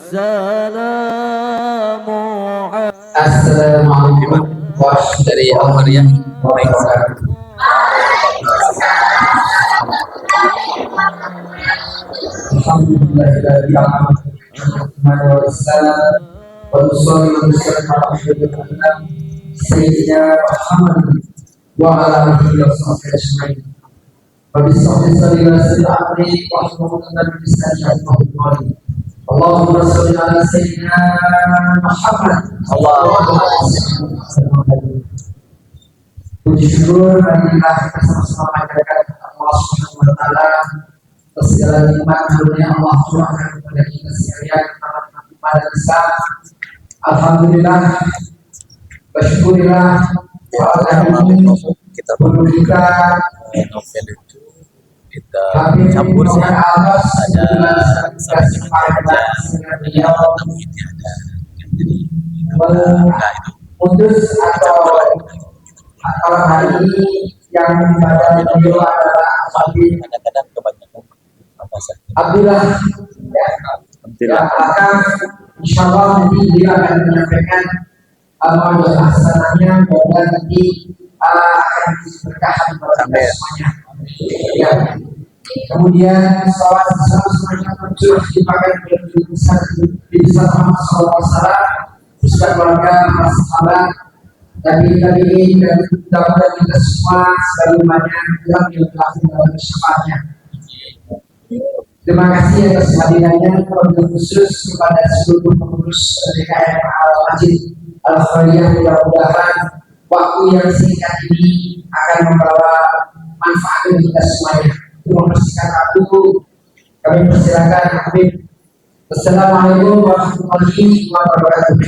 Assalamualaikum warahmatullahi wabarakatuh. Allahumma sholli ala sayyidina Muhammad. Puji syukur marilah kita sama-sama panjatkan Allah Subhanahu wa taala atas segala nikmat karunia Allah curahkan kepada kita sekalian pada besar. Alhamdulillah, bersyukurillah kita perlu kita campur sih ada putus atau hari ini yang pada video adalah kadang-kadang kebanyakan Abdullah ya akan insyaallah nanti dia akan menyampaikan amal hasanahnya, semoga nanti akan diberkahi kepada semuanya. Ya. Kemudian salawat semuanya tercurah dipakai di besar Muhammad SAW, beserta keluarga, para sahabat, dan ini dan mudah-mudahan kita semua sebagaimana yang telah dalam syafaatnya. Terima kasih atas hadirannya, wabil khusus kepada seluruh pengurus DKM Al-Masjid Al-Khairiyah. Mudah-mudahan waktu yang singkat ini akan membawa manfaat untuk kita semuanya. Untuk membersihkan waktu, kami persilakan Habib. Assalamualaikum warahmatullahi wabarakatuh.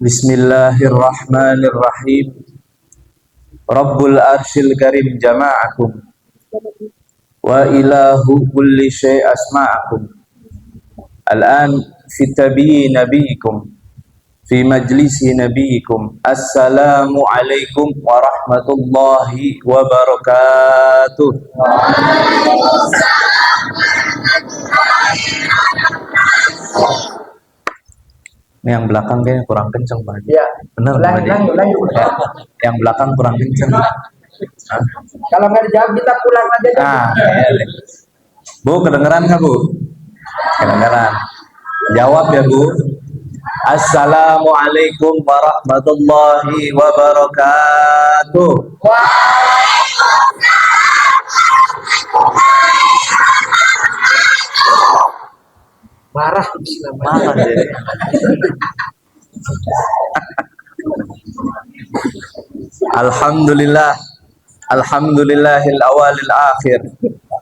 Bismillahirrahmanirrahim. Rabbul arsyil karim jama'akum wa ilahu kulli syai' asma'akum. Al-an fi tabi'i nabiyikum fi majlisi nabiyikum. Assalamu alaikum warahmatullahi wabarakatuh. Ini yang belakang kayaknya kurang kenceng banget. Ya, benar ya, yang belakang kurang kenceng. Kalau nggak dijawab kita pulang aja. Ya. Bu, kedengeran nggak Bu? Kedengeran. Jawab ya Bu. Assalamualaikum warahmatullahi wabarakatuh. Marah jadi. Alhamdulillah, alhamdulillahil awalil akhir,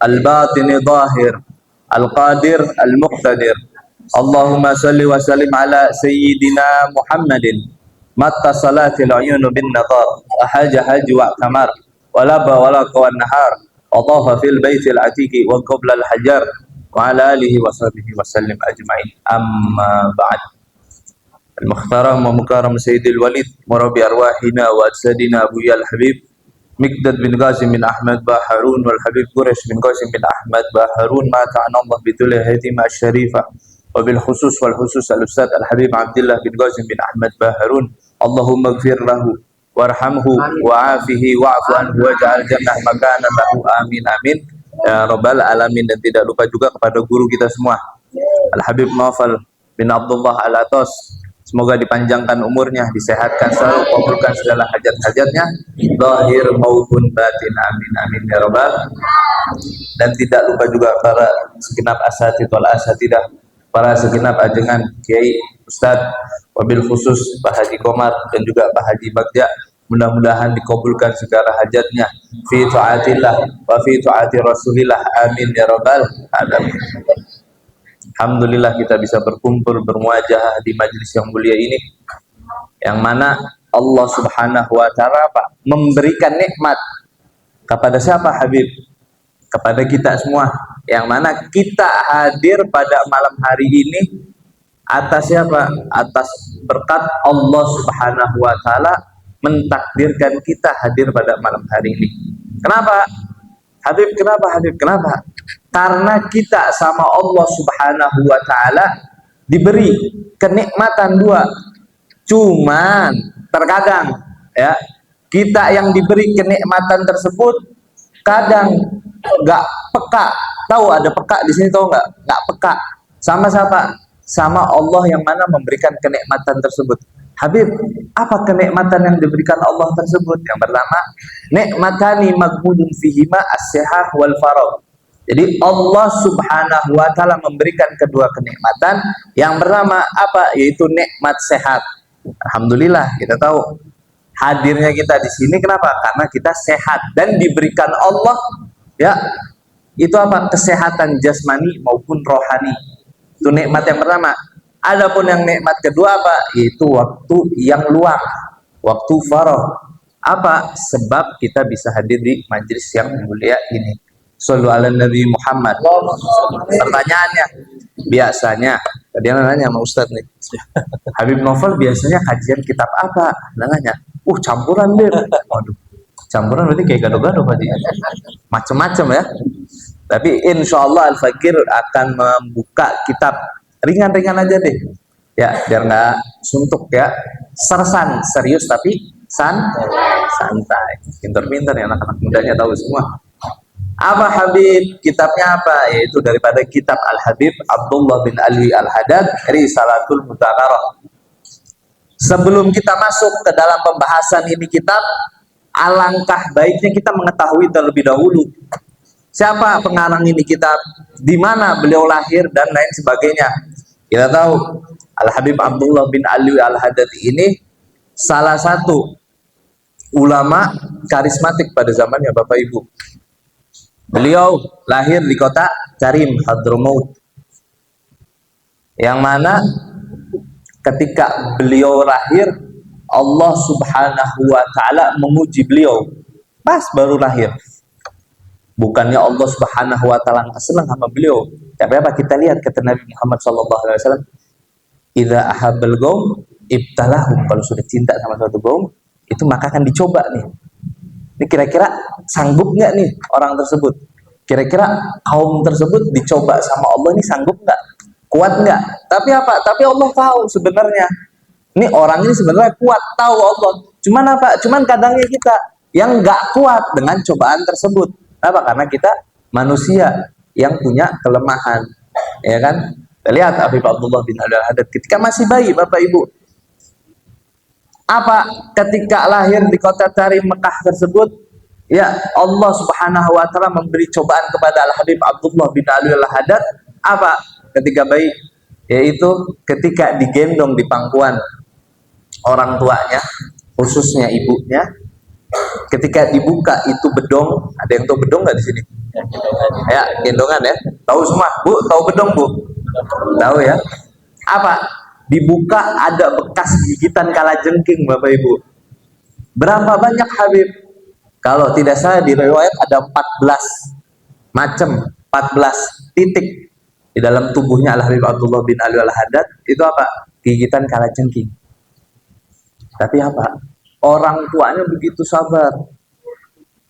al-batini zahir, al-qadir, al-muqtadir. Allahumma salli wa sallim ala sayyidina Muhammadin matta salatil uyunu bin nadar ahaja haji wa kamar walaba walaka wan nahar wa tafa fil baitil atiki wa qabla al-hajar wa ala alihi wa sahbihi wa sallim ajma'in. Amma ba'd. Al-Mukhtaram wa Mukarram Sayyidil Walid Murabi Arwahina wa Adsadina Abuya Al-Habib Mikdad bin Qasim bin Ahmad Baharun wal Habib Quraish bin Qasim bin Ahmad Baharun ma ta'ana Allah bitulih hatimah syarifah wa bil khusus wal khusus al-Ustadz Al-Habib Abdullah bin Qasim bin Ahmad Baharun. Allahumma gfir lahu warhamhu wa'afihi wa'afu anhu waja'al jannah makanan lahu amin amin ya rabbal alamin. Dan tidak lupa juga kepada guru kita semua Al-Habib Nawfal bin Abdullah Al-Atas, semoga dipanjangkan umurnya, disehatkan selalu, kabulkan segala hajat-hajatnya zahir maupun batin, amin amin ya rabbal. Dan tidak lupa juga para segenap asatidz wal asatidah, para segenap ajengan kiai ustadz, wabil khusus Pak Haji Komar dan juga Pak Haji Bagja, mudah-mudahan dikabulkan segala hajatnya fi taatillah wa fi taati rasulillah, amin ya rabbal alamin. Alhamdulillah kita bisa berkumpul bermuajahah di majelis yang mulia ini, yang mana Allah Subhanahu wa taala memberikan nikmat kepada siapa Habib? Kepada kita semua, yang mana kita hadir pada malam hari ini Atas siapa? Atas berkat Allah Subhanahu wa taala mentakdirkan kita hadir pada malam hari ini. Kenapa? Habib, kenapa Habib? Kenapa? Karena kita sama Allah Subhanahu wa taala diberi kenikmatan dua. Cuman terkadang ya, kita yang diberi kenikmatan tersebut kadang nggak peka. Tahu ada peka di sini, tahu nggak? Nggak peka. Sama siapa? Sama Allah yang mana memberikan kenikmatan tersebut. Habib, apa kenikmatan yang diberikan Allah tersebut? Yang pertama, nikmatani maghbunun fihima as-sihah wal faragh. Jadi Allah Subhanahu wa taala memberikan kedua kenikmatan. Yang pertama apa? Yaitu nikmat sehat. Alhamdulillah, kita tahu hadirnya kita di sini kenapa? Karena kita sehat dan diberikan Allah ya. Itu apa? Kesehatan jasmani maupun rohani. Itu nikmat yang pertama. Adapun yang nikmat kedua apa? Yaitu waktu yang luang, waktu faragh. Apa? Sebab kita bisa hadir di majelis yang mulia ini. Shallu ala Nabi Muhammad. Pertanyaannya, biasanya tadi nanya sama Ustadz nih, Habib Novel biasanya kajian kitab apa? Nanya, campuran deh. Waduh, campuran berarti kayak gado-gado tadi. Macem-macem ya. Tapi insya Allah Al-Fakir akan membuka kitab ringan-ringan aja deh. Ya, biar nggak suntuk ya. Sersan, serius tapi santai. Pinter-pinter ya, anak-anak mudanya tahu semua. Apa Habib? Kitabnya apa? Yaitu daripada kitab Al-Habib Abdullah bin Alwi Al-Haddad, Risalatul Mudzakarah. Sebelum kita masuk ke dalam pembahasan ini kitab, alangkah baiknya kita mengetahui terlebih dahulu siapa pengarang ini kitab, di mana beliau lahir dan lain sebagainya. Kita tahu Al-Habib Abdullah bin Alwi Al-Haddad ini salah satu ulama karismatik pada zamannya Bapak Ibu. Beliau lahir di kota Karim, Hadramaut. Yang mana ketika beliau lahir, Allah Subhanahu wa taala memuji beliau pas baru lahir. Bukannya Allah Subhanahu wa taala senang sama beliau. Tapi apa? Kita lihat kata Nabi Muhammad sallallahu alaihi wasallam, "Idza ahabbal qaum ibtalahum." Kalau sudah cinta sama suatu kaum, itu maka akan dicoba nih. Ini kira-kira sanggup nggak nih orang tersebut? Kira-kira kaum tersebut dicoba sama Allah ini sanggup nggak? Kuat nggak? Tapi apa? Tapi Allah tahu sebenarnya. Ini orang ini sebenarnya kuat, tahu Allah. Cuman apa? Cuman kadangnya kita yang nggak kuat dengan cobaan tersebut. Apa? Karena kita manusia yang punya kelemahan, ya kan? Kita lihat Habib Abdullah bin Al-Haddad ketika masih bayi, Bapak Ibu. Apa? Ketika lahir di kota Tarim Mekah tersebut, ya Allah Subhanahu wa taala memberi cobaan kepada Al-Habib Abdullah bin Al-Haddad. Apa? Ketika bayi, yaitu ketika digendong di pangkuan orang tuanya, khususnya ibunya. Ketika dibuka itu bedong, ada yang tahu bedong nggak di sini? Ya, gendongan ya. Tahu semua, Bu? Tahu bedong, Bu? Tahu ya. Apa? Dibuka ada bekas gigitan kalajengking, Bapak Ibu. Berapa banyak Habib? Kalau tidak salah di riwayat ada 14 macam, 14 titik di dalam tubuhnya Al-Habib Abdullah bin Alwi Al-Haddad. Itu apa? Gigitan kalajengking. Tapi apa? Orang tuanya begitu sabar.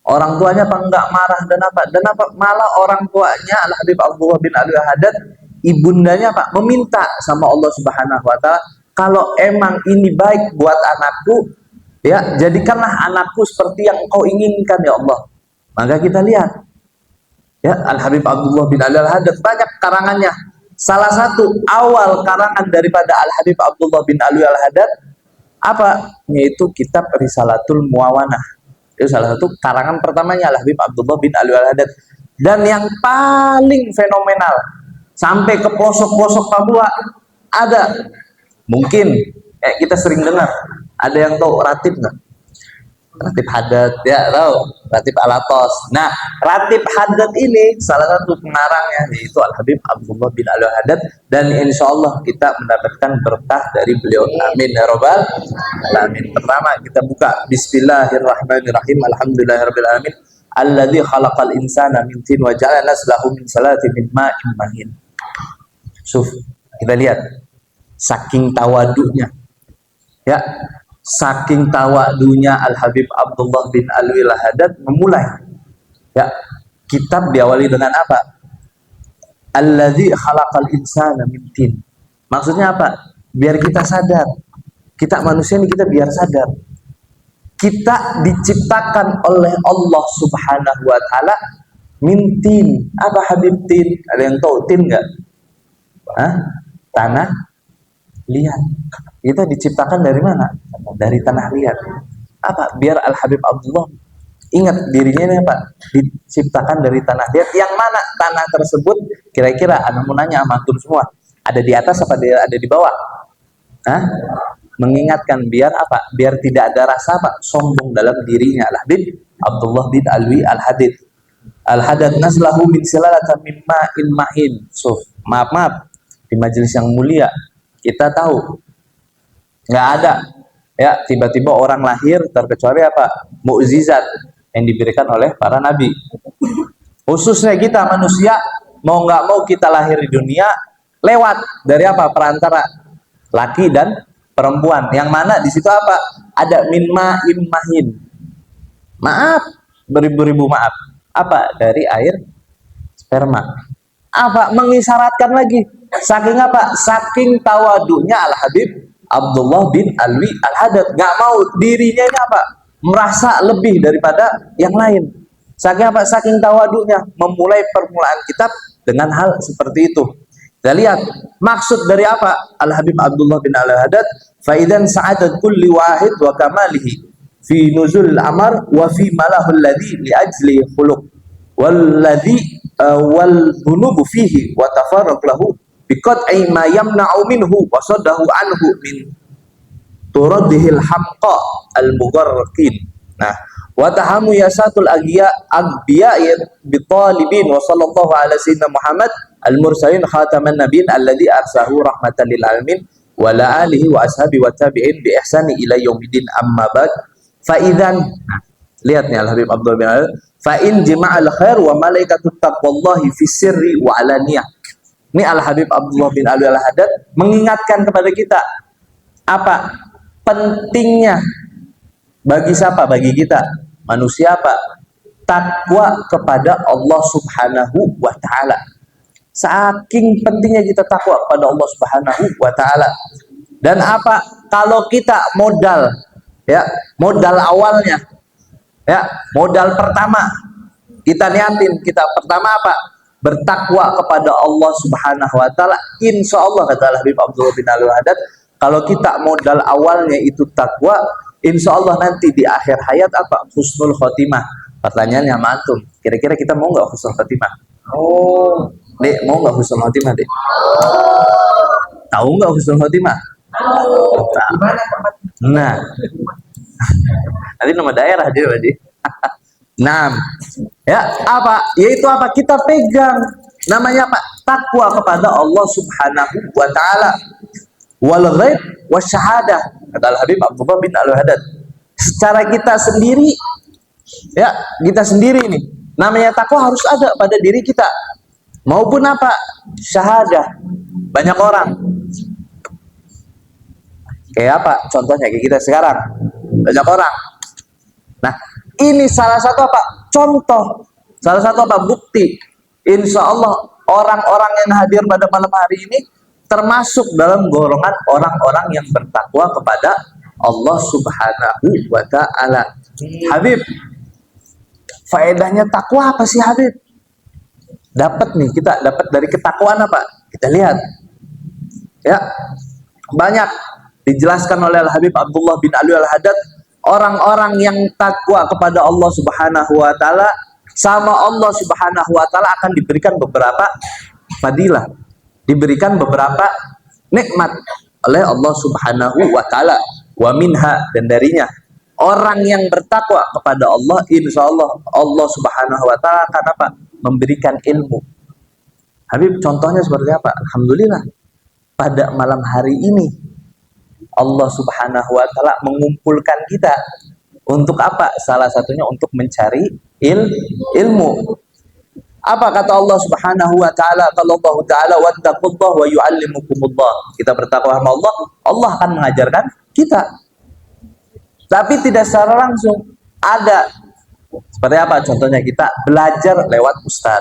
Orang tuanya apa enggak marah dan apa? Dan apa? Malah orang tuanya Al-Habib Abdullah bin Alwi Al-Haddad, ibundanya apa? Meminta sama Allah Subhanahu wa taala, kalau emang ini baik buat anakku, ya jadikanlah anakku seperti yang Engkau inginkan ya Allah. Maka kita lihat ya Al-Habib Abdullah bin Alwi Al-Haddad banyak karangannya. Salah satu awal karangan daripada Al-Habib Abdullah bin Alwi Al-Haddad apa? Yaitu kitab Risalatul Muawanah. Itu salah satu karangan pertamanya Al-Habib Abdullah bin Alwi Al-Haddad. Dan yang paling fenomenal sampai ke pelosok-pelosok Papua ada. Mungkin kita sering dengar, ada yang tahu Ratib nggak? Ratib Haddad, ya tahu, Ratib Alatos. Nah, Ratib Haddad ini salah satu pengarangnya yaitu Al-Habib Abdullah bin Alwi Al-Haddad, dan insya Allah kita mendapatkan berkah dari beliau. Amin ya robbal alamin. Pertama kita buka Bismillahirrahmanirrahim. Alhamdulillahirabbil alamin. Alladzi khalaqal insana min tin wa ja'ala naslahu min salati min ma'in mahin. Kita lihat saking tawadunya. Ya, saking tawadunya Al Habib Abdullah bin Alwi Al-Haddad memulai. Ya, kitab diawali dengan apa? Alladzi khalaqal insana min tin. Maksudnya apa? Biar kita sadar. Kita manusia ini kita biar sadar. Kita diciptakan oleh Allah Subhanahu wa taala min tin. Apa Habib tin? Ada yang tahu tin enggak? Hah? Tanah liat. Kita diciptakan dari mana? Dari tanah liat. Apa? Biar Al Habib Abdullah ingat dirinya ini apa? Diciptakan dari tanah liat. Yang mana tanah tersebut? Kira-kira anak mau nanya sama antum semua. Ada di atas apa ada di bawah? Hah? Mengingatkan biar apa? Biar tidak ada rasa apa? Sombong dalam dirinya. Al Habib Abdullah bin Alwi Al-Haddad. Al-Haddad naslahu min silalatan min ma'in mahin. So, maaf di majelis yang mulia kita tahu nggak ada ya tiba-tiba orang lahir terkecuali apa? Mukjizat yang diberikan oleh para nabi. Khususnya kita manusia mau nggak mau kita lahir di dunia lewat dari apa? Perantara laki dan perempuan. Yang mana di situ apa? Ada min ma'in mahin. Maaf, beribu-ribu maaf. Apa? Dari air sperma. Apa? Mengisyaratkan lagi. Saking apa? Saking tawadunya Al Habib Abdullah bin Alwi Al-Haddad. Gak mau dirinya ini apa? Merasa lebih daripada yang lain. Saking apa? Saking tawadunya memulai permulaan kitab dengan hal seperti itu. Kita lihat maksud dari apa Al Habib Abdullah bin Al-Haddad, faidan sa'adat kulli wahid wa kamalihi fi nuzul amar wa fi malahul ladzi li ajli khuluq walladzi wal dhunubu fihi wa tafarraq lahu biqat'i ma yamna'u minhu wa saddahu anhu min turadihil hamqa al mugharraqin. Nah, wa tahamu yasatul agbiya bitalibin wa sallallahu ala sayyidina Muhammad al-mursalin khataman nabiyyin alladhi arsahu rahmatan lil alamin wa la alihi wa ashabi wa tabi'in bi ihsani ila yaumiddin amma ba'd fa idzan. Lihat nih Al Habib Abdullah bin Al, fa in jima'al khair wa malaikatut taqwallahi fi sirri wa alaniyah. Ini Al Habib Abdullah bin Alwi Al-Haddad mengingatkan kepada kita apa pentingnya bagi siapa? Bagi kita manusia apa? Takwa kepada Allah Subhanahu wa taala. Saking pentingnya kita takwa kepada Allah Subhanahu wa taala. Dan apa? Kalau kita modal ya, modal awalnya ya, modal pertama kita niatin, kita pertama apa? Bertakwa kepada Allah Subhanahu wa taala. Insyaallah kata Al Habib Abdullah bin Alwi Al-Haddad, kalau kita modal awalnya itu takwa, insyaallah nanti di akhir hayat apa? Husnul khotimah. Pertanyaannya sama antum, kira-kira kita mau nggak husnul khotimah? Oh, Dek, mau nggak husnul khotimah, Dek? Tahu nggak husnul khotimah? Nah, nanti nama daerah dia berarti. Nah, ya apa? Yaitu apa? Kita pegang namanya apa? Takwa kepada Allah Subhanahu wa taala. Wal ghaib wasyahadah. Kata Al Habib Abdullah bin Al-Haddad. Secara kita sendiri ya, kita sendiri nih. Namanya takwa harus ada pada diri kita. Maupun apa? Syahadah. Banyak orang. Kayak apa? Contohnya kayak kita sekarang. Banyak orang. Nah, ini salah satu apa? Contoh. Salah satu apa? Bukti. Insya Allah orang-orang yang hadir pada malam hari ini termasuk dalam golongan orang-orang yang bertakwa kepada Allah Subhanahu wa ta'ala. Habib, faedahnya takwa apa sih Habib? Dapat nih, kita dapat dari ketakwaan apa? Kita lihat. Ya, banyak dijelaskan oleh Al Habib Abdullah bin Alwi Al-Haddad, orang-orang yang takwa kepada Allah Subhanahu wa taala, sama Allah Subhanahu wa taala akan diberikan beberapa fadilah, diberikan beberapa nikmat oleh Allah Subhanahu wa taala. Wa minha, dan darinya orang yang bertakwa kepada Allah, insyaallah Allah Subhanahu wa taala akan apa? Memberikan ilmu. Habib, contohnya seperti apa? Alhamdulillah, pada malam hari ini Allah Subhanahu wa taala mengumpulkan kita untuk apa? Salah satunya untuk mencari ilmu. Apa kata Allah Subhanahu wa taala? Kalau Allah taala wattaqullah wa yuallimukumullah. Kita bertakwa sama Allah, Allah akan mengajarkan kita. Tapi tidak secara langsung. Ada seperti apa contohnya? Kita belajar lewat ustaz.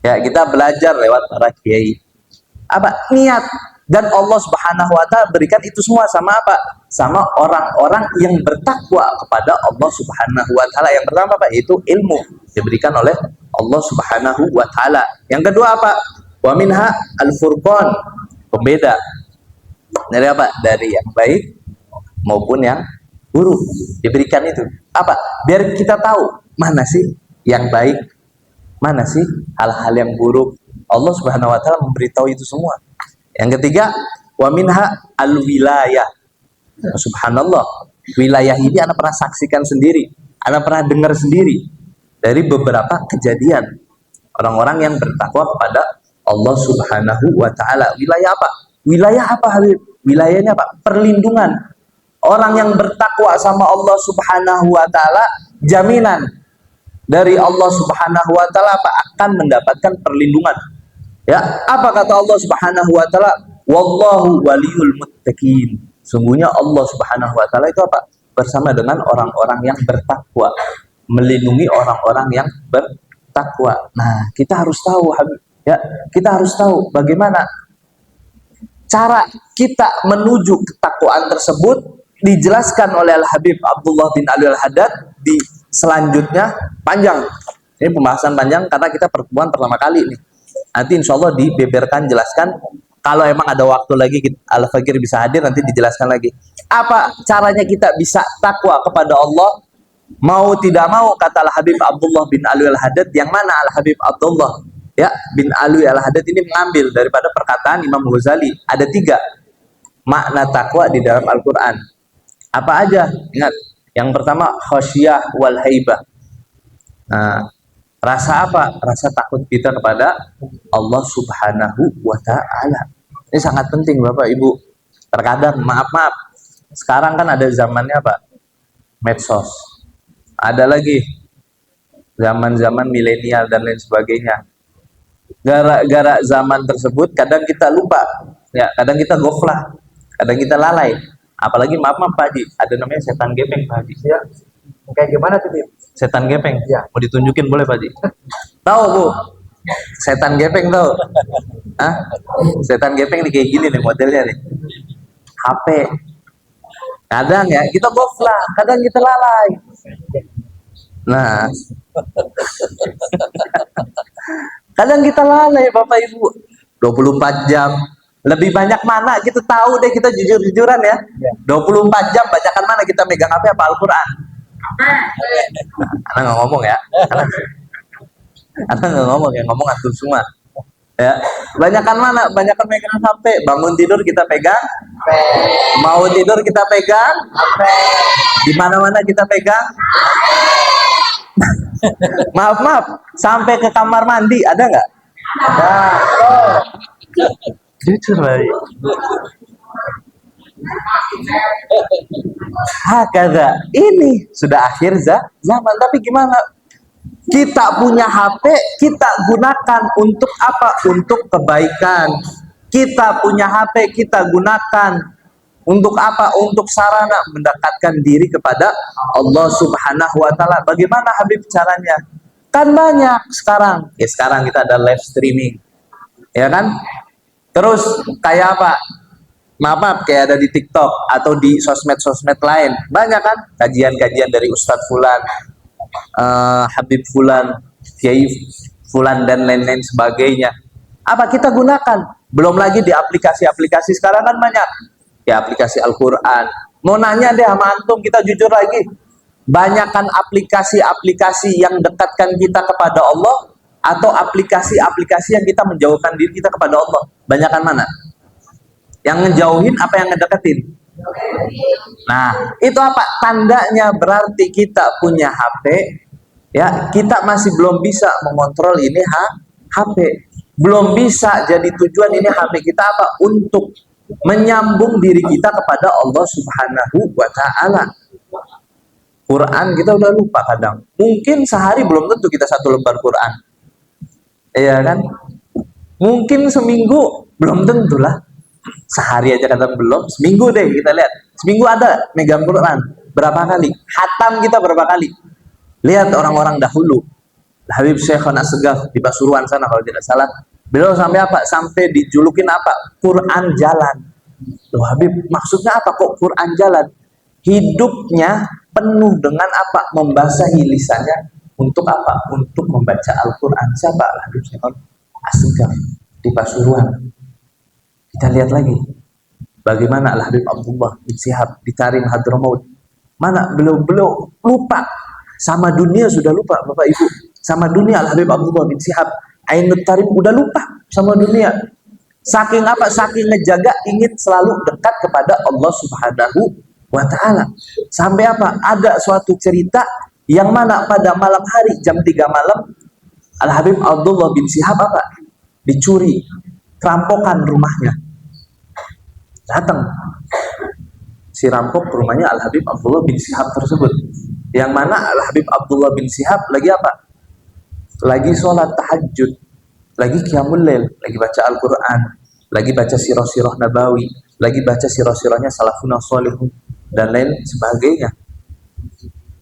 Ya, kita belajar lewat para kiai. Apa niat? Dan Allah Subhanahu wa taala berikan itu semua sama apa? Sama orang-orang yang bertakwa kepada Allah Subhanahu wa taala. Yang pertama apa? Itu ilmu diberikan oleh Allah Subhanahu wa taala. Yang kedua apa? Wa minha al-furqan, pembeda. Dari apa? Dari yang baik maupun yang buruk. Diberikan itu. Apa? Biar kita tahu mana sih yang baik, mana sih hal-hal yang buruk. Allah Subhanahu wa taala memberitahu itu semua. Yang ketiga, wa minha al-wilayah. Subhanallah, wilayah ini Anda pernah saksikan sendiri, Anda pernah dengar sendiri dari beberapa kejadian orang-orang yang bertakwa kepada Allah Subhanahu wa taala. Wilayah apa? Wilayah apa, Habib? Wilayahnya apa? Perlindungan. Orang yang bertakwa sama Allah Subhanahu wa taala, jaminan dari Allah Subhanahu wa taala apa? Akan mendapatkan perlindungan. Ya, apa kata Allah Subhanahu wa taala? Wallahu waliyul muttaqin. Sungguhnya Allah Subhanahu wa taala itu apa? Bersama dengan orang-orang yang bertakwa, melindungi orang-orang yang bertakwa. Nah, kita harus tahu, ya, kita harus tahu bagaimana cara kita menuju ketakwaan tersebut. Dijelaskan oleh Al-Habib Abdullah bin Ali Al-Haddad di selanjutnya, panjang. Ini pembahasan panjang karena kita pertemuan pertama kali nih. Nanti insya Allah dibeberkan, jelaskan. Kalau emang ada waktu lagi, Al-Fakir bisa hadir, nanti dijelaskan lagi. Apa caranya kita bisa takwa kepada Allah? Mau tidak mau, kata Al-Habib Abdullah bin Ali Al-Haddad, yang mana Al-Habib Abdullah ya bin Ali Al-Haddad ini mengambil daripada perkataan Imam Ghazali. Ada 3 makna takwa di dalam Al-Quran. Apa aja? Ingat, yang pertama khasyah wal haibah. Nah, rasa apa? Rasa takut kita kepada Allah Subhanahu wa ta'ala. Ini sangat penting Bapak Ibu. Terkadang, maaf, sekarang kan ada zamannya apa? Medsos. Ada lagi zaman-zaman milenial dan lain sebagainya. Gara-gara zaman tersebut, kadang kita lupa. Ya, kadang kita goflah. Kadang kita lalai. Apalagi, maaf Pak Haji, ada namanya setan gepeng Pak Haji. Ya. Kayak gimana tuh, Bib? Setan gepeng. Ya. Mau ditunjukin boleh Pak Haji? Tahu Bu? Setan gepeng tahu? Hah? Setan gepeng nih kayak gini nih modelnya nih. HP. Kadang ya kita goflah, kadang kita lalai. Nah, kadang kita lalai Bapak Ibu. 24 jam. Lebih banyak mana kita tahu deh, kita jujur-jujuran ya. 24 jam bacakan mana kita megang HP apa Al-Quran? Anak nggak ngomong ya. Anak nggak ngomong ya, ngomong antum semua. Ya, banyakan mana? Banyakan megang HP. Bangun tidur kita pegang. Mau tidur kita pegang. Di mana-mana kita pegang. Maaf, sampai ke kamar mandi ada nggak? Ada. Jujur baik. Hakada, ini sudah akhir zaman. Tapi gimana? Kita punya HP, kita gunakan untuk apa? Untuk kebaikan. Kita punya HP, kita gunakan untuk apa? Untuk sarana mendekatkan diri kepada Allah Subhanahu wa ta'ala. Bagaimana Habib caranya? Kan banyak sekarang. Ya, sekarang kita ada live streaming. Ya kan? Terus kayak apa? Maaf, kayak ada di TikTok atau di sosmed-sosmed lain. Banyak kan? Kajian-kajian dari Ustadz Fulan, Habib Fulan, Kiai Fulan, dan lain-lain sebagainya. Apa kita gunakan? Belum lagi di aplikasi-aplikasi sekarang kan banyak. Ya, aplikasi Al-Quran. Mau nanya deh sama antum, kita jujur lagi. Banyakkan aplikasi-aplikasi yang dekatkan kita kepada Allah atau aplikasi-aplikasi yang kita menjauhkan diri kita kepada Allah? Banyakkan mana? Yang ngejauhin apa yang ngedeketin? Nah, itu apa? Tandanya berarti kita punya HP, ya, kita masih belum bisa mengontrol ini HP. Belum bisa jadi tujuan ini HP kita apa? Untuk menyambung diri kita kepada Allah Subhanahu wa ta'ala. Quran kita udah lupa kadang. Mungkin sehari belum tentu kita 1 lembar Quran. Iya kan? Mungkin seminggu belum tentu lah. Sehari aja kadang belum, seminggu deh kita lihat. Seminggu ada megang Quran berapa kali? Hatam kita berapa kali? Lihat orang-orang dahulu. Habib Syekhona Segaf di Pasuruan sana kalau tidak salah. Beliau sampai apa? Sampai dijulukin apa? Quran jalan. Loh Habib, maksudnya apa kok Quran jalan? Hidupnya penuh dengan apa? Membasahi lisannya untuk apa? Untuk membaca Al-Quran. Siapa? Habib Syekhona Segaf di Pasuruan. Kita lihat lagi bagaimana Al-Habib Abdullah bin Syihab di Tarim Hadramaut. Mana beliau lupa sama dunia, sudah lupa Bapak Ibu. Sama dunia Al-Habib Abdullah bin Syihab Ainut Tarim udah lupa sama dunia. Saking apa? Saking ngejaga ingin selalu dekat kepada Allah Subhanahu wa taala. Sampai apa? Ada suatu cerita yang mana pada malam hari jam 3 malam Al-Habib Abdullah bin Syihab apa? Dicuri, perampokan rumahnya. Datang si rampok ke rumahnya Al-Habib Abdullah bin Syihab tersebut. Yang mana Al-Habib Abdullah bin Syihab lagi apa? Lagi sholat tahajud, lagi qiyamul lail, lagi baca Al-Quran, lagi baca sirah-sirah nabawi, lagi baca sirah-sirahnya salafun salihun dan lain sebagainya.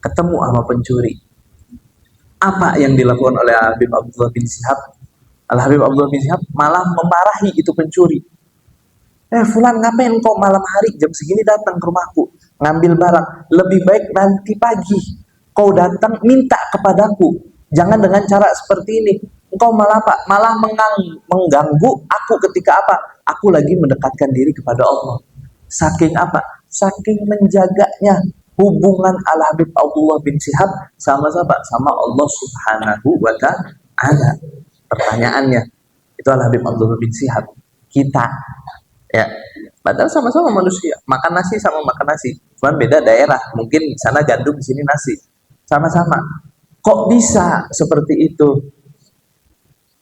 Ketemu sama pencuri. Apa yang dilakukan oleh Al-Habib Abdullah bin Syihab? Al-Habib Abdullah bin Syihab malah memarahi itu pencuri. Fulan, ngapain kok malam hari jam segini datang ke rumahku ngambil barang? Lebih baik nanti pagi kau datang minta kepadaku. Jangan dengan cara seperti ini. Engkau malah apa? Malah mengganggu aku ketika apa? Aku lagi mendekatkan diri kepada Allah. Saking apa? Saking menjaganya hubungan Al-Habib Abdullah bin Syihab sama siapa? Sama Allah Subhanahu wa ta'ala. Pertanyaannya, itu Al-Habib Abdullah bin Syihab. Kita ya, padahal sama-sama manusia, makan nasi sama makan nasi, cuman beda daerah, mungkin sana gandum, di sini nasi, sama-sama. Kok bisa seperti itu?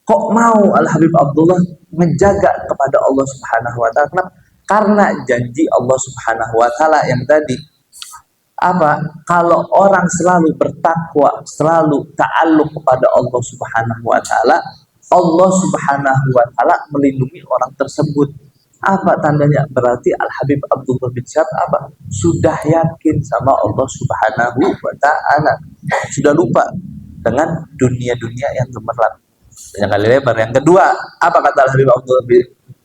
Kok mau Al-Habib Abdullah menjaga kepada Allah Subhanahu wa taala? Karena janji Allah Subhanahu wa taala yang tadi apa? Kalau orang selalu bertakwa, selalu ta'alluq kepada Allah Subhanahu wa taala, Allah Subhanahu wa taala melindungi orang tersebut. Apa tandanya? Berarti Al-Habib Abdullah bin Syihab apa? Sudah yakin sama Allah Subhanahu wa ta'ala. Sudah lupa dengan dunia-dunia yang gemerlap. Yang kali lebar. Yang kedua, apa kata Al-Habib Abdullah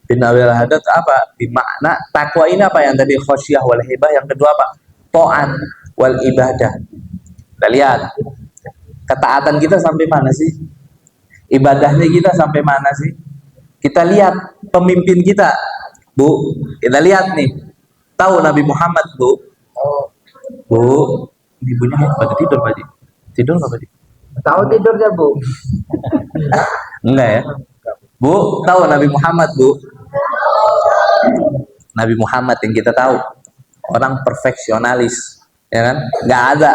bin Abil Haddad? Apa? Di makna takwa ini apa yang tadi? Khosyah wal hibah. Yang kedua apa? Ta'at wal ibadah. Kita lihat ketaatan kita sampai mana sih? Ibadahnya kita sampai mana sih? Kita lihat pemimpin kita, Bu. Kita lihat nih. Tahu Nabi Muhammad, Bu? Bu, ibunya pada tidur, Pak Ji. Tidur nggak, Pak Ji? Tahu tidurnya, Bu? Enggak ya? Bu, tahu Nabi Muhammad, Bu? Nabi Muhammad yang kita tahu orang perfeksionalis, ya kan? Nggak ada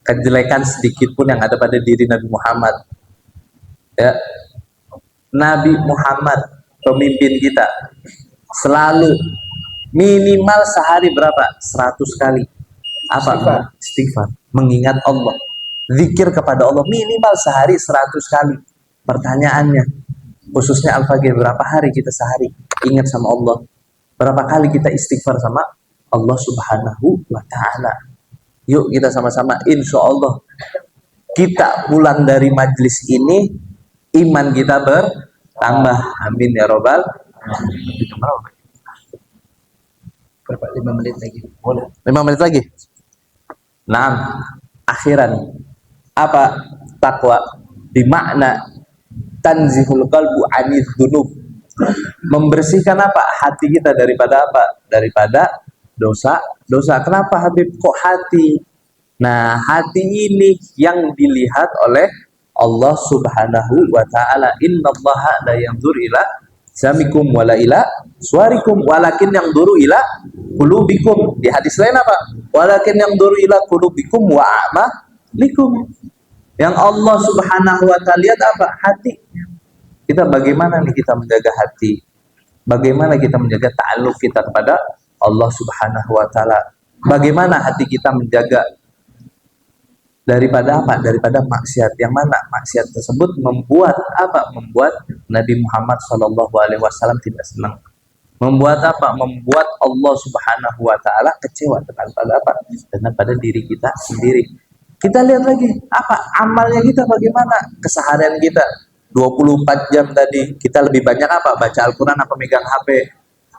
kejelekan sedikit pun yang ada pada diri Nabi Muhammad. Ya, Nabi Muhammad pemimpin kita selalu minimal sehari berapa? 100 kali apa? Istighfar, mengingat Allah, zikir kepada Allah minimal sehari 100 kali. Pertanyaannya, khususnya Al-Fajr, berapa hari kita sehari ingat sama Allah? Berapa kali kita istighfar sama Allah Subhanahu wa ta'ala? Yuk kita sama-sama, insya Allah kita pulang dari majlis ini iman kita bertambah. Amin ya robbal. Berapa? 5 menit lagi. Boleh. 5 menit lagi. Nah, akhiran apa takwa? Bimakna tanzihul qalbu anidz dzunub. Membersihkan apa? Hati kita daripada apa? Daripada dosa. Kenapa Habib kok hati? Nah, hati ini yang dilihat oleh Allah Subhanahu wa ta'ala. Innallaha la yanzur ila samikum wala ila suarikum walakin yanzuru ila qulubikum. Di hadis lain apa? Walakin yanzuru ila qulubikum wa a'malikum. Yang Allah Subhanahu wa ta'ala lihat apa? Hati. Kita bagaimana nih kita menjaga hati? Bagaimana kita menjaga ta'alluq kita kepada Allah Subhanahu wa ta'ala? Bagaimana hati kita menjaga daripada apa? Daripada maksiat. Yang mana maksiat tersebut membuat apa? Membuat Nabi Muhammad SAW tidak senang. Membuat apa? Membuat Allah Subhanahu wa taala kecewa dengan pada apa? Dengan pada diri kita sendiri. Kita lihat lagi apa amalnya kita, bagaimana keseharian kita 24 jam tadi, kita lebih banyak apa? Baca Al-Qur'an apa megang HP?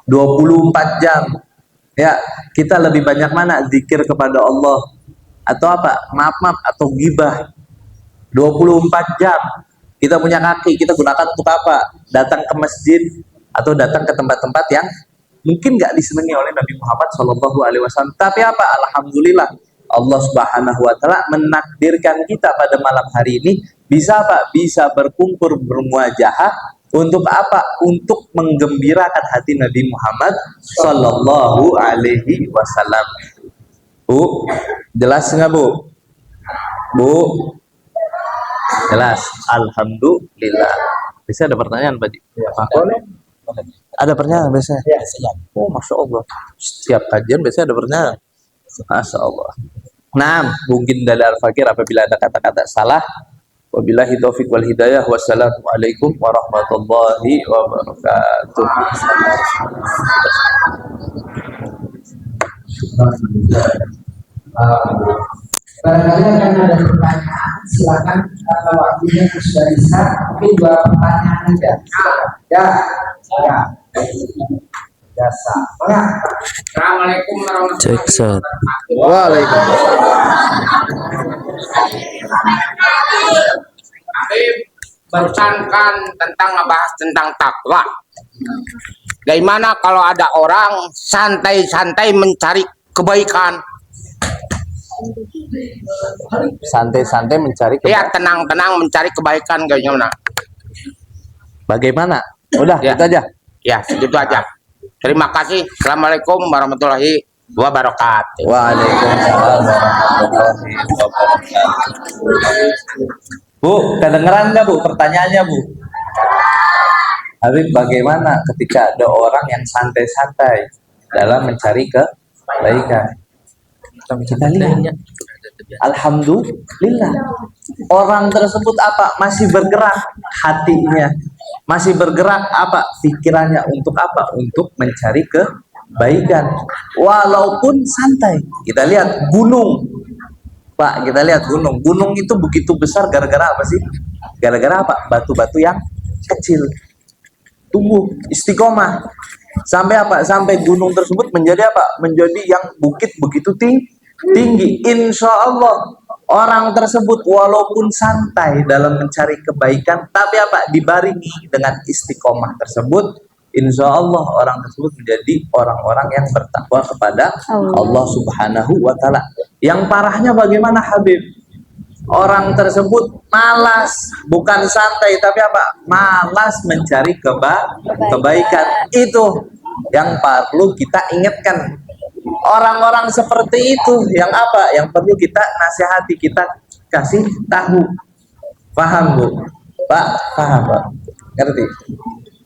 24 jam. Ya, kita lebih banyak mana? Zikir kepada Allah atau apa? Maaf atau ghibah. 24 jam. Kita punya kaki, kita gunakan untuk apa? Datang ke masjid atau datang ke tempat-tempat yang mungkin nggak disenangi oleh Nabi Muhammad SAW. Tapi apa? Alhamdulillah, Allah Subhanahu wa taala menakdirkan kita pada malam hari ini bisa apa? Bisa berkumpul bermuajahah untuk apa? Untuk menggembirakan hati Nabi Muhammad sallallahu alaihi wasallam. Bu, jelas nggak Bu? Bu, jelas. Alhamdulillah. Bisa ada pertanyaan Pak? Ya, boleh. Ada pertanyaan biasanya? Ya, siap. Oh, Masya Allah. Setiap kajian biasanya ada pertanyaan. Masya Allah. Nah, mungkin dari Al-Fakir apabila ada kata-kata salah. Wabillahi taufiq wal hidayah. Wassalamualaikum warahmatullahi wabarakatuh. Barangkali akan ada pertanyaan, silakan kalau waktunya sudah bisa, mungkin 2 pertanyaan aja. Ya. Biasa. Assalamualaikum warahmatullahi wabarakatuh. Waalaikumsalam. Habib barusan kan tentang ngebahas tentang takwa. Bagaimana kalau ada orang santai-santai mencari kebaikan? Santai-santai mencari Ya, tenang-tenang mencari kebaikan gimana? Bagaimana? Udah, Ya. itu aja. Ya, segitu aja. Terima kasih. Assalamualaikum warahmatullahi wabarakatuh. Waalaikumsalam warahmatullahi wabarakatuh. Bu, kedengeran nggak Bu pertanyaannya Bu? Habib, bagaimana ketika ada orang yang santai-santai dalam mencari kebaikan? Kita lihat, alhamdulillah, orang tersebut apa? Masih bergerak hatinya, masih bergerak apa? Pikirannya untuk apa? Untuk mencari kebaikan, walaupun santai. Kita lihat gunung, Pak. Kita lihat gunung. Gunung itu begitu besar gara-gara apa sih? Gara-gara apa? Batu-batu yang kecil tumbuh istiqomah sampai apa? Sampai gunung tersebut menjadi apa? Menjadi yang bukit begitu tinggi. Insya Allah orang tersebut walaupun santai dalam mencari kebaikan, tapi apa? Dibaringi dengan istiqomah tersebut, insya Allah orang tersebut menjadi orang-orang yang bertakwa kepada Allah Subhanahu wa taala. Yang parahnya bagaimana Habib? Orang tersebut malas, bukan santai, tapi apa? Malas mencari kebaikan. Itu yang perlu kita ingatkan. Orang-orang seperti itu yang apa? Yang perlu kita nasihati, kita kasih tahu. Paham Bu? Pak, paham Pak? Ngerti?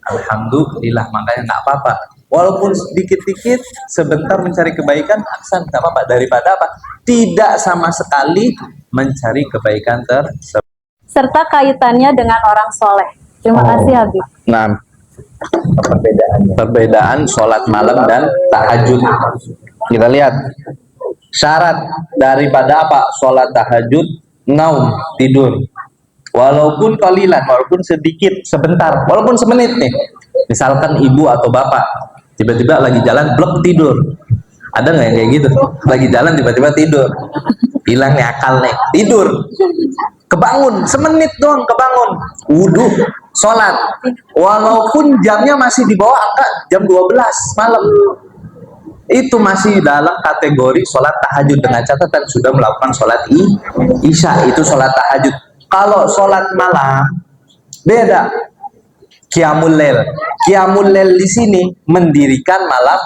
Alhamdulillah, makanya nggak apa-apa. Walaupun sedikit-sedikit, sebentar mencari kebaikan, aksan nggak apa-apa. Daripada apa? Tidak sama sekali mencari kebaikan tersebut. Serta kaitannya dengan orang soleh. Terima kasih Habib. Nah, Perbedaannya. perbedaan sholat malam dan tahajud. Kita lihat syarat daripada apa? Sholat tahajud, naum, tidur. Walaupun qalilan, walaupun sedikit, sebentar, walaupun semenit nih. Misalkan ibu atau bapak tiba-tiba lagi jalan blok tidur. Ada nggak yang kayak gitu? Lagi jalan tiba-tiba tidur. Hilang nih akal nih, tidur. Kebangun, semenit doang kebangun. Wudhu, sholat. Walaupun jamnya masih di bawah angka jam 12 malam. Itu masih dalam kategori sholat tahajud dengan catatan sudah melakukan sholat isya. Itu sholat tahajud. Kalau sholat malam beda. Qiyamul lail. Qiyamul lail di sini mendirikan malam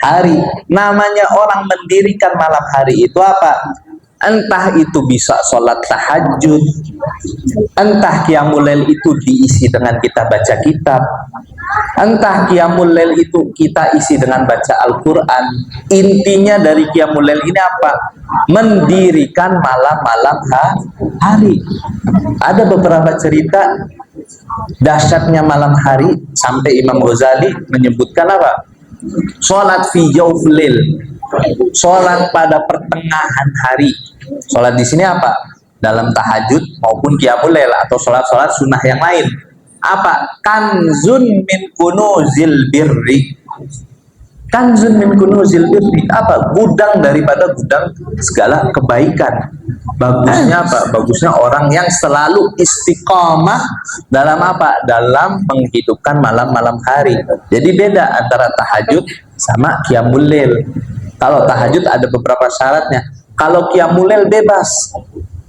hari. Namanya orang mendirikan malam hari itu apa? Entah itu bisa sholat tahajud, entah qiyamul lail itu diisi dengan kita baca kitab, Entah qiyamul lail itu kita isi dengan baca Al-Quran. Intinya dari qiyamul lail ini apa? Mendirikan malam-malam hari. Ada beberapa cerita dahsyatnya malam hari sampai Imam Ghazali menyebutkan apa? Sholat fi jawfil lail, sholat pada pertengahan hari. Sholat di sini apa? Dalam tahajud maupun qiyamul lail atau sholat-sholat sunnah yang lain. Apa? Kanzun min kunuzil birri. Kanzun min kunuzil birri. Apa? Gudang daripada gudang segala kebaikan. Bagusnya apa? Bagusnya orang yang selalu istiqamah dalam apa? Dalam menghidupkan malam-malam hari. Jadi beda antara tahajud sama qiyamul lail. Kalau tahajud ada beberapa syaratnya. Kalau qiyamul lail bebas,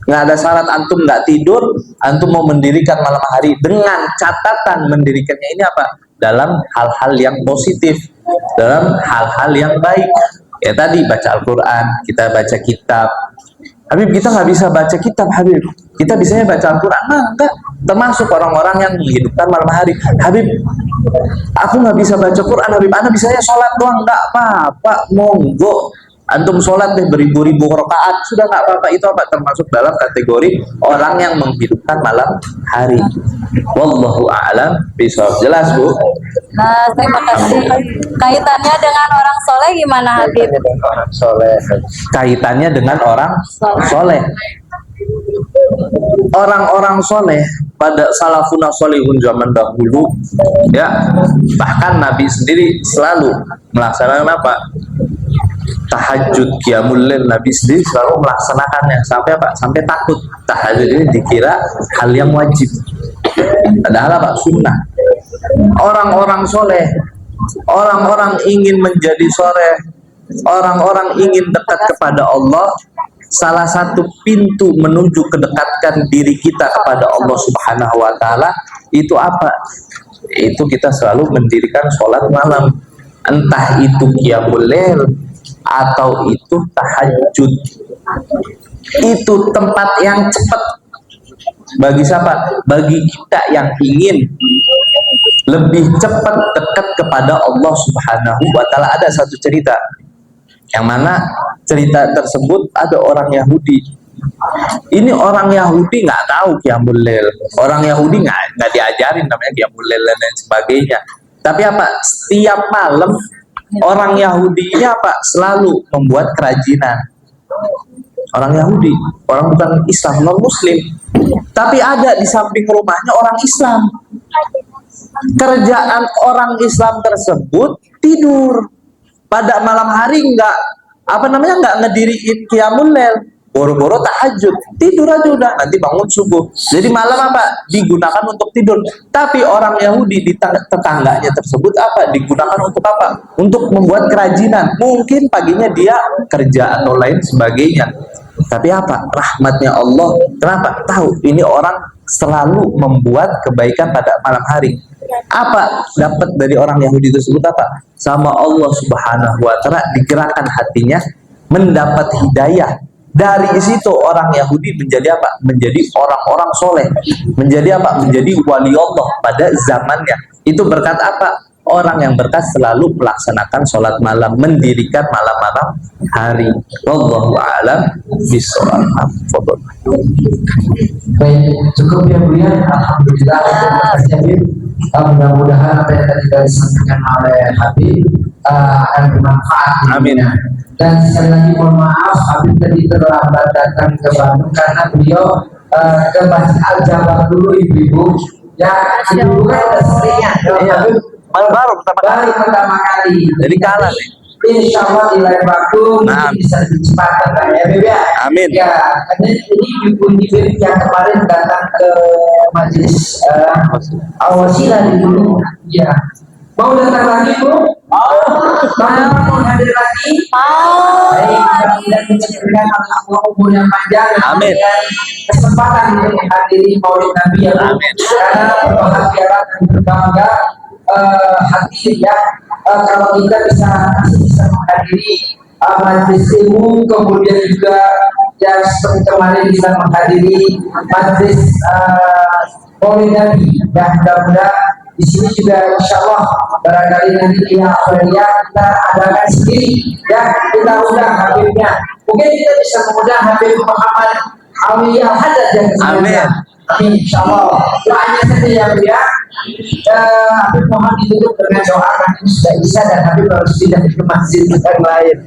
nggak ada syarat, antum nggak tidur, antum mau mendirikan malam hari dengan catatan mendirikannya ini apa? Dalam hal-hal yang positif, dalam hal-hal yang baik. Ya tadi baca Al-Quran, kita baca kitab. Habib, kita nggak bisa baca kitab, Habib. Kita bisanya baca Al-Quran. Nah, enggak. Termasuk orang-orang yang menghidupkan malam hari. Habib, aku nggak bisa baca Quran, Habib. Anda bisanya sholat doang. Nggak apa-apa, monggo. Antum sholat deh beribu-ribu rakaat, sudah nggak apa-apa. Itu apa? Termasuk dalam kategori orang yang menghidupkan malam hari. Wallahu a'lam bishawab. Jelas, Bu? Nah, terima kasih. Kaitannya dengan orang soleh gimana, Habib? Orang soleh. Kaitannya dengan orang soleh. Orang-orang soleh pada salafuna solihun zaman dahulu, ya, bahkan Nabi sendiri selalu melaksanakan apa? Tahajud, qiyamul lail. Nabi sendiri selalu melaksanakannya. Sampai apa? Sampai takut tahajud ini dikira hal yang wajib, padahal apa? Sunnah. Orang-orang soleh, orang-orang ingin menjadi soleh, orang-orang ingin dekat kepada Allah. Salah satu pintu menuju kedekatkan diri kita kepada Allah Subhanahu wa Ta'ala itu apa? Itu kita selalu mendirikan sholat malam, entah itu qiyamul lail atau itu tahajud. Itu tempat yang cepat bagi siapa? Bagi kita yang ingin lebih cepat dekat kepada Allah Subhanahu wa Ta'ala. Ada satu cerita yang mana cerita tersebut ada orang Yahudi. Ini orang Yahudi nggak tahu qiyamul lail. Orang Yahudi nggak diajarin namanya qiyamul lail dan lain sebagainya. Tapi apa? Setiap malam orang Yahudi ini apa? Selalu membuat kerajinan. Orang Yahudi, orang bukan Islam, non Muslim. Tapi ada di samping rumahnya orang Islam. Kerjaan orang Islam tersebut tidur. Pada malam hari nggak ngediriin qiyamul lail, boro-boro tahajud, tidur aja udah, nanti bangun subuh. Jadi malam apa? Digunakan untuk tidur. Tapi orang Yahudi di tetangganya tersebut apa? Digunakan untuk apa? Untuk membuat kerajinan. Mungkin paginya dia kerja atau lain sebagainya. Tapi apa? Rahmatnya Allah. Kenapa? Tahu ini orang selalu membuat kebaikan pada malam hari. Apa dapat dari orang Yahudi tersebut? Apa? Sama Allah Subhanahu wa Ta'ala digerakkan hatinya mendapat hidayah. Dari situ orang Yahudi menjadi apa? Menjadi orang-orang soleh. Menjadi apa? Menjadi wali Allah pada zamannya. Itu berkat apa? Orang yang berkat selalu melaksanakan sholat malam, mendirikan malam-malam hari. Wallahu a'lam bishawab. Baik, cukup ya Bu ya. Alhamdulillah. Terima kasih Habib. Mudah-mudahan apa yang tadi disampaikan oleh Habib akan bermanfaat. Amin. Dan sekali lagi mohon maaf Habib tadi terlambat datang ke Bandung karena beliau ke Masjid Al-Jabar dulu ibu-ibu. Ya, ibu kan udah sering ya. Baru pertama kali. Jadi kalah nih. Insya Allah di lain waktu bisa dicepatkan kan ya Beb ya. Amin. Ya, karena ini ibu-ibu yang kemarin datang ke majelis Al-Wasilah di dulu. Ya. Mau datang lagi Bu? Mau hadir lagi? Baik, mudah-mudahan diberikan Allah umur yang panjang. Amin. Kesempatan untuk menghadiri Maulid Nabi ya Bu. Karena berbahagia dan berbangga hati ya kalau kita bisa menghadiri majelis ilmu, kemudian juga yang seperti kemarin bisa menghadiri majelis Maulid Nabi. Ya, mudah-mudahan Di sini juga insya Allah barangkali nanti di Australia kita adakan sendiri ya, kita undang Habibnya. Mungkin kita bisa mengundang Habib Muhammad Alwi Al-Haddad yang Amin. Amin, insya Allah. Doanya saja ya Bu ya. Habib mohon ditutup dengan doa karena ini sudah bisa dan Habib harus pindah ke masjid yang lain.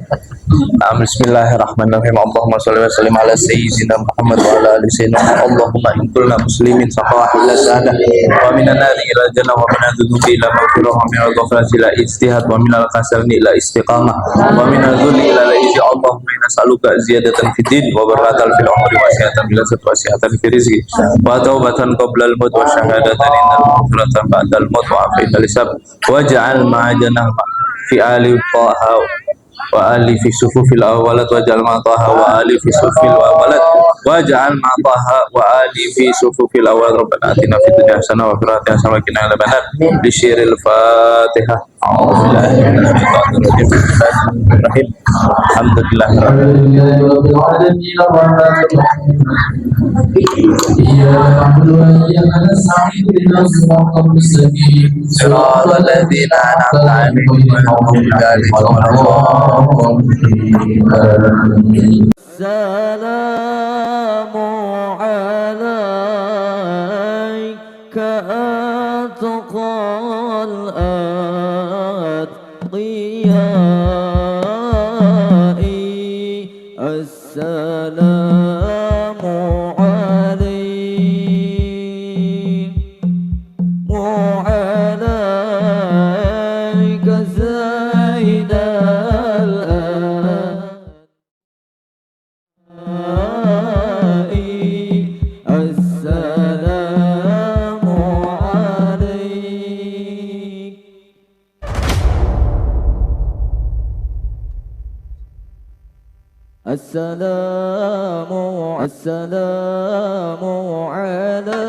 Bismillahirrahmanirrahim. Allahumma sholli wa sallim ala sayyidina Muhammad wa ala ali sayyidina Muhammad. Allahumma in kunna muslimin saqawa ila sadah wa minan nari ila jannah wa minadz dzunubi ila maghfirah wa minal ghaflati ila ijtihad wa minal kasali ila istiqamah wa minal dhulli ila ijzi. Allahumma inna nas'aluka ziyadatan fid din wa barakatan fil umri wa sihatan bil jasad wa sihatan fil rizqi wa taubatan qabla al maut wa syahadatan indal maghfiratan ba'dal maut wa afiyatan lisab waj'al ma'ajana fi ali taha wa ali fi sufufil awalat waj'al ma taha wa ali fi sufufil awalat waj'al ma taha wa ali fi sufufil awalat. Rabbana atina fid dunya hasanah wa fil akhirati hasanah wa qina adzabannar. Bi syiril Fatihah. A'udzubillahi minasyaitonir rajim. Bismillahirrahmanirrahim. Siratal ladzina an'amta 'alaihim ghairil السلام عليك أتقى الأتقياء السلام عليك زين السلام عليك السلام عليك